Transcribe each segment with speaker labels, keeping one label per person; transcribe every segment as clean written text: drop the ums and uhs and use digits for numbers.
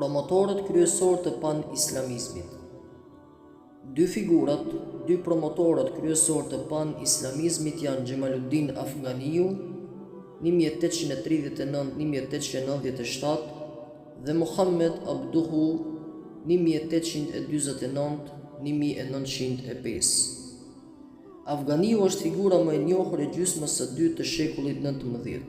Speaker 1: Promotorët kryesor të pan-islamizmit. Dy promotorët kryesor të pan-islamizmit janë Xhemaluddin Afganiu 1839-1897 dhe Muhammed Abduhu 1849-1905. Afganiu është figura më e njohur e gjysmës së dytë të shekullit 19.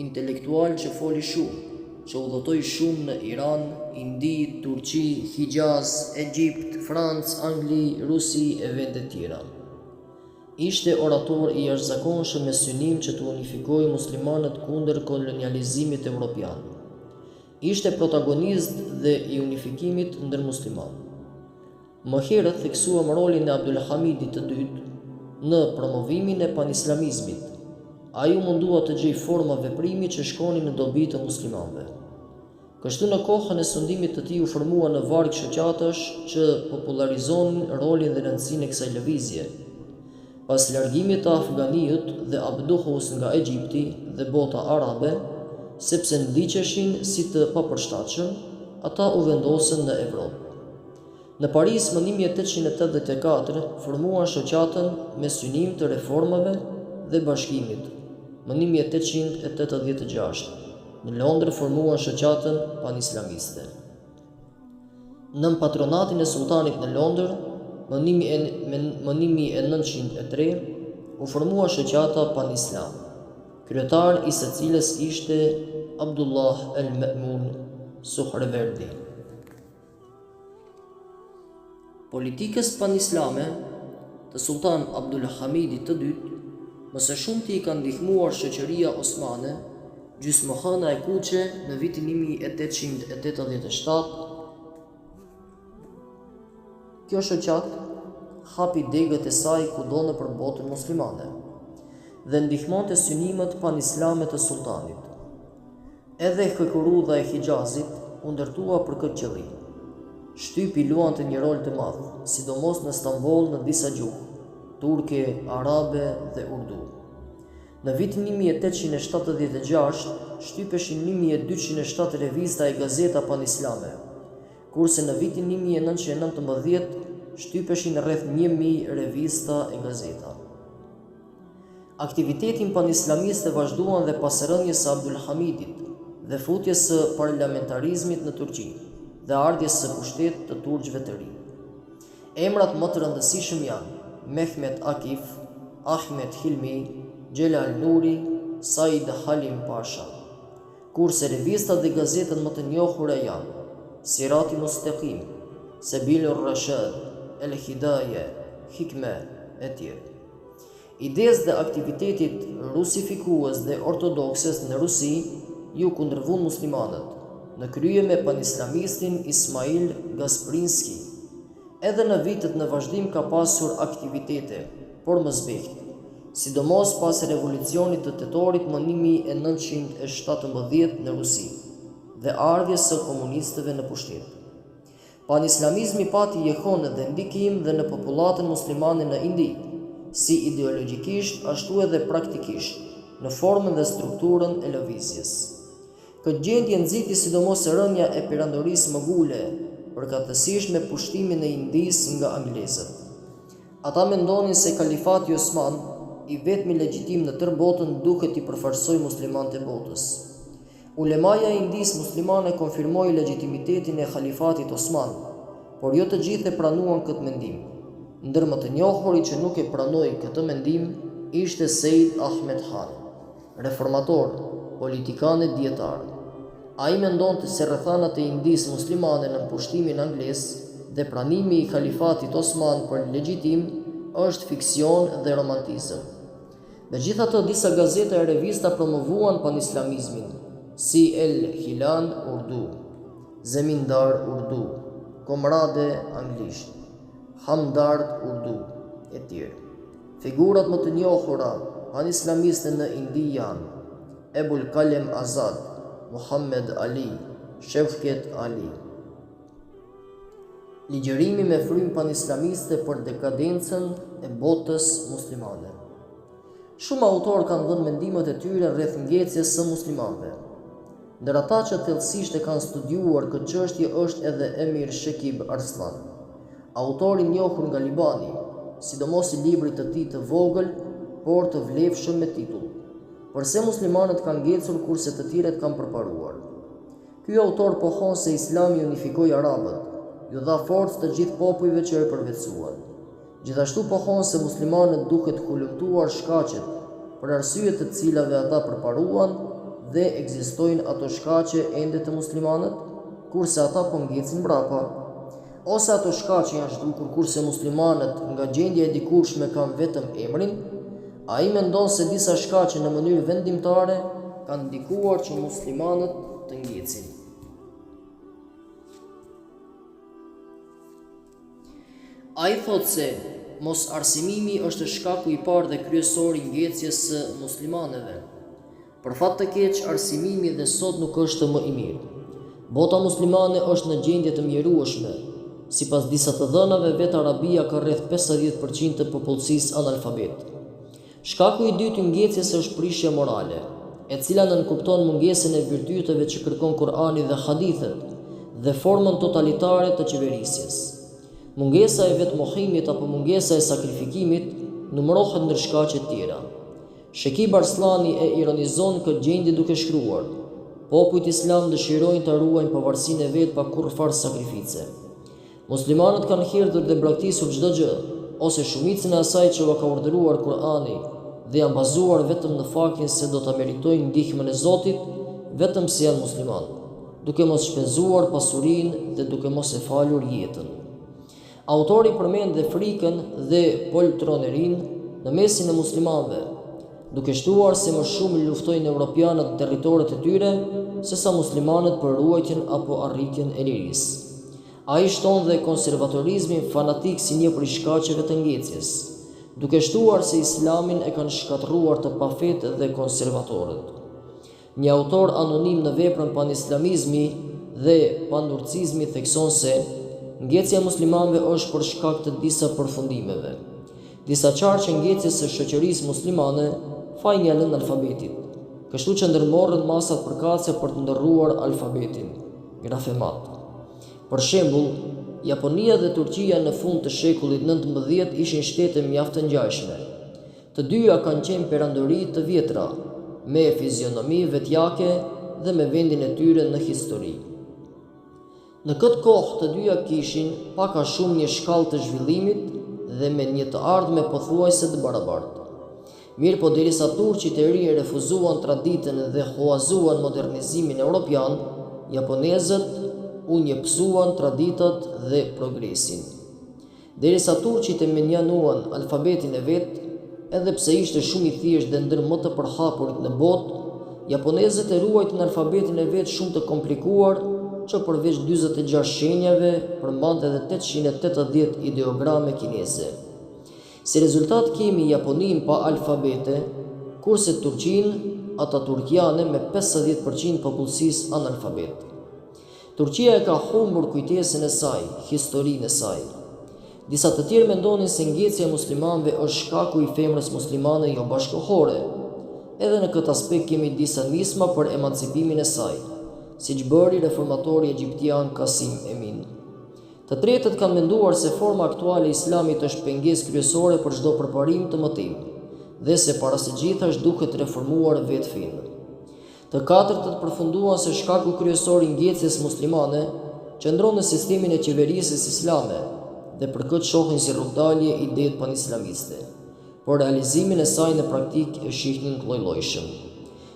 Speaker 1: Intelektual që foli shumë, që udhëtoi shumë në Iran, Indi, Turqi, Hijaz, Egjipt, Francë, Angli, Rusi e vende tjera. Ishte orator i jashtëzakonshëm me synim që të unifikojë muslimanët kundër kolonializimit evropian. Ishte protagonist dhe i unifikimit ndër muslimanë. Më herët theksuam rolin e Abdulhamidit të dytë në promovimin e panislamizmit. Ai u mundua të gjejë forma veprimi që shkonin në dobi të muslimanëve. Kështu në kohën e sundimit të tij u formua në varg shoqatash që popularizonin rolin dhe rëndësinë e kësaj lëvizje. Pas largimit të Afganiut dhe Abduhus nga Egjipti dhe bota arabe, sepse ndiqeshin si të papërshtatshëm, ata u vendosën në Evropë. Në Paris më 1884 formuan shoqatën me synim të reformave dhe bashkimit. Më 1886 në Londër formuan shoqatën panislamiste. Nën patronatin e sultanit në Londër, më 1903 u formua shoqata panislam, kryetar i së cilës ishte Abdullah el-Ma'mun Suhreverdi. Politikës panislame të Sultan Abdulhamidit të dytë, më së shumti i ka ndihmuar shoqëria osmane, gjysmëhëna e Kuqe në vitin 1887. Kjo shoqat hapi degët e saj kudo nëpër botën muslimane dhe ndihmonte synimet panislame të sultanit. Edhe Hekurudha e Hijazit u ndërtua për këtë qëllim. Shtypi luante një rol të madh, sidomos në Stamboll në disa gjuhë, turke, arabe dhe urdu. Në vitin 1876 shtypeshin 1207 revista e gazeta panislame, kurse në vitin 1919 shtypeshin rreth 1000 revista e gazeta. Aktivitetin panislamiste vazhduan dhe pas rënjes së Abdulhamidit dhe futjes së parlamentarizmit në Turqi dhe ardhjes së pushtet të turqëve të ri. Emrat më të rëndësishëm janë Mehmet Akif, Ahmet Hilmi, Xhelal Nuri, Said Halim Pasha, kurse revistat dhe gazetat më të njohura janë Sirati Mustaqim, Sebilur Rashad, El Hidaye, Hikme e tjerë. Idesë dhe aktivitetit rusifikues dhe ortodokses në Rusi ju kundërvun muslimanët, në krye me panislamistin Ismail Gasprinski. Edhe në vitet në vazhdim ka pasur aktivitete, por më zbehtë, sidomos pas revolucionit të tetorit më 1917 në Rusi dhe ardhjes së komunistëve në pushtet. Panislamizmi pati jehon dhe ndikim dhe në popullatën muslimane në Indi, si ideologjikisht ashtu edhe praktikisht, në formën dhe strukturën e lëvizjes. Këtë gjendje nxiti sidomos rënja e perandorisë mogule, përkatësisht me pushtimin e Indis nga anglezët. Ata mendonin se kalifati Osman, i vetmi legjitim në tërë botën, duhet i përfarsoj muslimanët e botës. Ulemaja e Indis muslimane konfirmoi legjitimitetin e khalifatit Osman, por jo të gjithë e pranuan këtë mendim. Ndër më të njohuri që nuk e pranoi këtë mendim ishte Sejd Ahmed Han, reformator, politikan e dietar. Ai mendonte se rrethanat e Indis muslimane në pushtimin anglez dhe pranimi i khalifatit Osman për legjitim është fiksion dhe romantizëm. Megjithatë, disa gazeta e revista promovuan panislamizmin, si El Hilal urdu, Zemindar urdu, Komrade anglisht, Hamdard urdu e tjerë. Figurat më të njohura panislamiste në Indi janë Ebul Kalem Azad, Muhammed Ali, Shefket Ali. Ligjërimi me frymë panislamiste për dekadencën e botës muslimane. Shumë autorë kanë dhënë mendimet e tyre rreth ngecjes së muslimanëve. Ndër ata që thellësisht e kanë studiuar këtë çështje është edhe Emir Shekib Arslan, autori i njohur nga Libani, sidomos i librit të tij të vogël, por të vlefshëm me titull "Përse muslimanët kanë ngecur kurse të tjerët kanë përparuar". Ky autor pohon se Islami unifikoi arabët, ju dha forcë të gjithë popujve që e përvetësuan. Gjithashtu pohon se muslimanët duhet hulumtuar shkaqet për arsye të cilave ata përparuan dhe ekzistojnë ato shkaqe ende të muslimanët, kurse ata po ngecin mbrapa, ose ato shkaqe janë zhdukur kurse muslimanët nga gjendja e dikurshme kanë vetëm emrin. Ai mendon se disa shkaqe në mënyrë vendimtare kanë ndikuar që muslimanët të ngecin. Ai thotë se mos arsimimi është shkaku i parë dhe kryesor i ngecjes së muslimanëve. Për fat të keq, arsimimi dhe sot nuk është më i mirë. Bota muslimane është në gjendje të mjerueshme. Sipas disa të dhënave, vetë Arabia ka rreth 50% të popullsisë analfabet. Shkaku i dytë i ngecjes është prishja morale, e cila nënkupton mungesën e virtyteve që kërkon Kurani dhe hadithet dhe formën totalitare të qeverisjes. Mungesa e vetmohimit apo mungesa e sakrifikimit numërohet ndër shkaqe të tjera. Shekib Arslani e ironizon këtë gjendje duke shkruar: popujt islam dëshirojnë të ruajnë pavarësinë e vet pa kurrfarë sakrifice. Muslimanët kanë hirdhur dhe braktisur çdo gjë, ose shumicën e asaj që ka urdhëruar Kurani, dhe janë bazuar vetëm në faktin se do ta meritojnë ndihmën e Zotit vetëm se janë muslimanë, duke mos shpenzuar pasurinë dhe duke mos e falur jetën. Autori përmend dhe frikën dhe poltronerin në mesin e muslimanëve, duke shtuar se më shumë luftojnë europianët në territoret e tyre sesa muslimanët për ruajtjen apo arritjen e lirisë. Ai shton dhe konservatorizmin fanatik si një prej shkaqeve të ngecjes, duke shtuar se Islamin e kanë shkatërruar të pafetë dhe konservatorët. Një autor anonim në veprën Panislamizmi dhe Pandurcizmi thekson se ngecja e muslimanëve është për shkak të disa përfundimeve. Disa qarqe ngecjes së shoqërisë muslimane fajin ja lënë alfabetit, kështu që ndërmorën masat përkatëse për të ndërruar alfabetin, grafemat. Për shembull, Japonia dhe Turqia në fund të shekullit 19 ishin shtete mjaft të ngjashme. Të dyja kanë qenë perandori të vjetra, me fizionomi vetjake dhe me vendin e tyre në histori. Në këtë kohë të dyja kishin pak a shumë një shkallë të zhvillimit dhe me një të ardhme pothuajse të barabartë. Mirë po derisa turqit e rinj refuzuan traditën dhe huazuan modernizimin evropian, japonezët u njepsuan traditat dhe progresin. Derisa turqit e menjanuan alfabetin e vet, edhe pse ishte shumë i thjeshtë dhe ndër më të përhapurit në botë, japonezët e ruajtën alfabetin e vet shumë të komplikuar, që përveç 46 shenjave përmbante edhe 880 ideograme kineze. Si rezultat kemi Japoninë pa alfabete, kurse Turqinë ataturkiane me 50% popullsisë analfabet. Turqia e ka humbur kujtesën e saj, historinë e saj. Disa të tjerë mendonin se ngecja e muslimanëve është shkaku i femrës muslimane jo bashkëkohore. Edhe në këtë aspekt kemi disa nisma për emancipimin e saj, siç bëri reformatori egjiptian Kasim Emin. Të tretët kanë menduar se forma aktuale e Islamit është pengesë kryesore për çdo përparim të mëtim, dhe se para së gjithash duhet reformuar vetë fenë. Të katërtët përfunduan se shkaku kryesor i ngecjes muslimane qëndron në sistemin e qeverisjes islame, dhe për këtë shohin si rrugdalje idetë panislamiste, por realizimin e saj në praktik e shihnin lloj-llojshëm.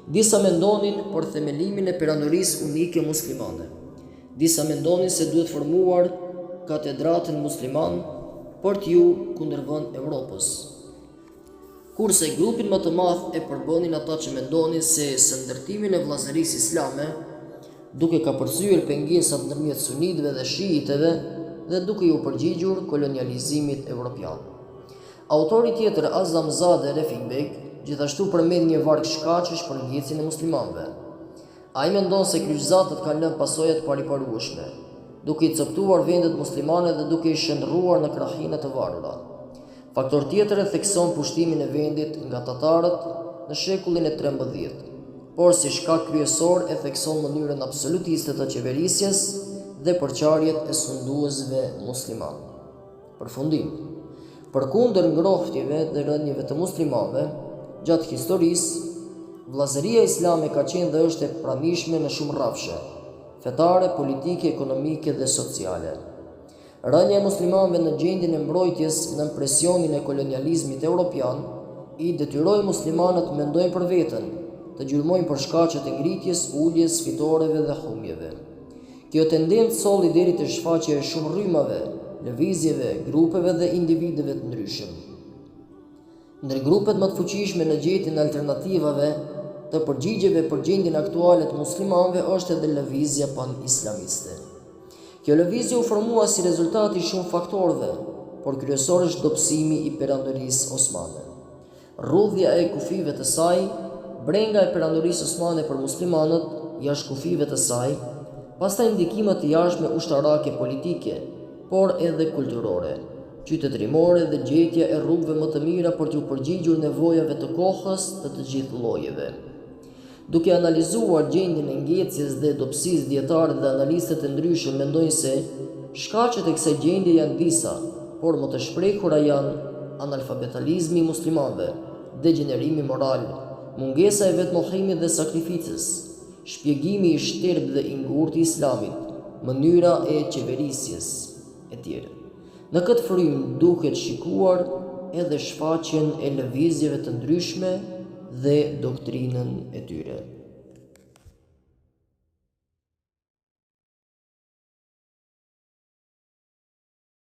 Speaker 1: Disa mendonin për themelimin e perandorisë unike muslimane. Disa mendonin se duhet formuar katedratën musliman për t'ju kundërvënë Evropës. Kurse grupin më të madh e përbënin ata që mendonin se së ndërtimin e vllazërisë islame, duke ka përcyer pengesat ndërmjet sunitëve dhe shiitëve dhe duke u përgjigjur kolonializimit evropian. Autori tjetër Azam Zade Refikbek gjithashtu përmend një varg shkaqesh për ngecjen e muslimanëve. Ai mendon se kryqëzatët kanë lënë pasojat pariparueshme, duke i coptuar vendet muslimane dhe duke i shndërruar në krahinë të varura. Faktor tjetër e thekson pushtimin e vendit nga tatarët në shekullin e 13. por si shkak kryesor e thekson mënyrën absolutiste të qeverisjes dhe përqarjet e sunduesve musliman. Përfundim. Përkundër ngrohtjeve dhe rënieve të muslimanëve gjatë historisë, vllazëria islame ka qenë dhe është e pranishme në shumë rrafshe, fetare, politike, ekonomike dhe sociale. Rënia e muslimanëve në gjendjen e mbrojtjes nën presionin e kolonializmit evropian i detyroi muslimanët të mendojnë për veten, të gjurmojnë për shkaqet e ngritjes, uljes, fitoreve dhe humjeve. Kjo tendencë solli deri te shfaqja e shumë rrymave, lëvizjeve, grupeve dhe individëve të ndryshëm. Ndër grupet më të fuqishme në gjetjen e alternativave të përgjigjeve për gjendjen aktuale të muslimanëve është edhe lëvizja pan-islamiste. Kjo lëvizje u formua si rezultat i shumë faktorëve, por kryesor është dobësimi i perandorisë osmane. Rrudhja e kufive të saj, brenga e perandorisë osmane për muslimanët jashtë kufive të saj, pastaj ndikimet të jashtme ushtarake politike, por edhe kulturore, qytetërimore dhe gjetja e rrugëve më të mira për t'u përgjigjur nevojave të kohës të gjithë llojeve. Duke analizuar gjendjen e ngecjes dhe dobësisë, dietarët dhe analistët e ndryshëm mendojnë se shkaqet e kësaj gjendje janë disa, por më të shprehura janë analfabetalizmi i muslimanëve, degenerimi moral, mungesa e vetmohimit dhe sakrificës, shpjegimi i shterb dhe i ngurtë i islamit, mënyra e qeverisjes etj. Në këtë frym duhet shikuar edhe shfaqjen e lëvizjeve të ndryshme dhe doktrinën e tyre.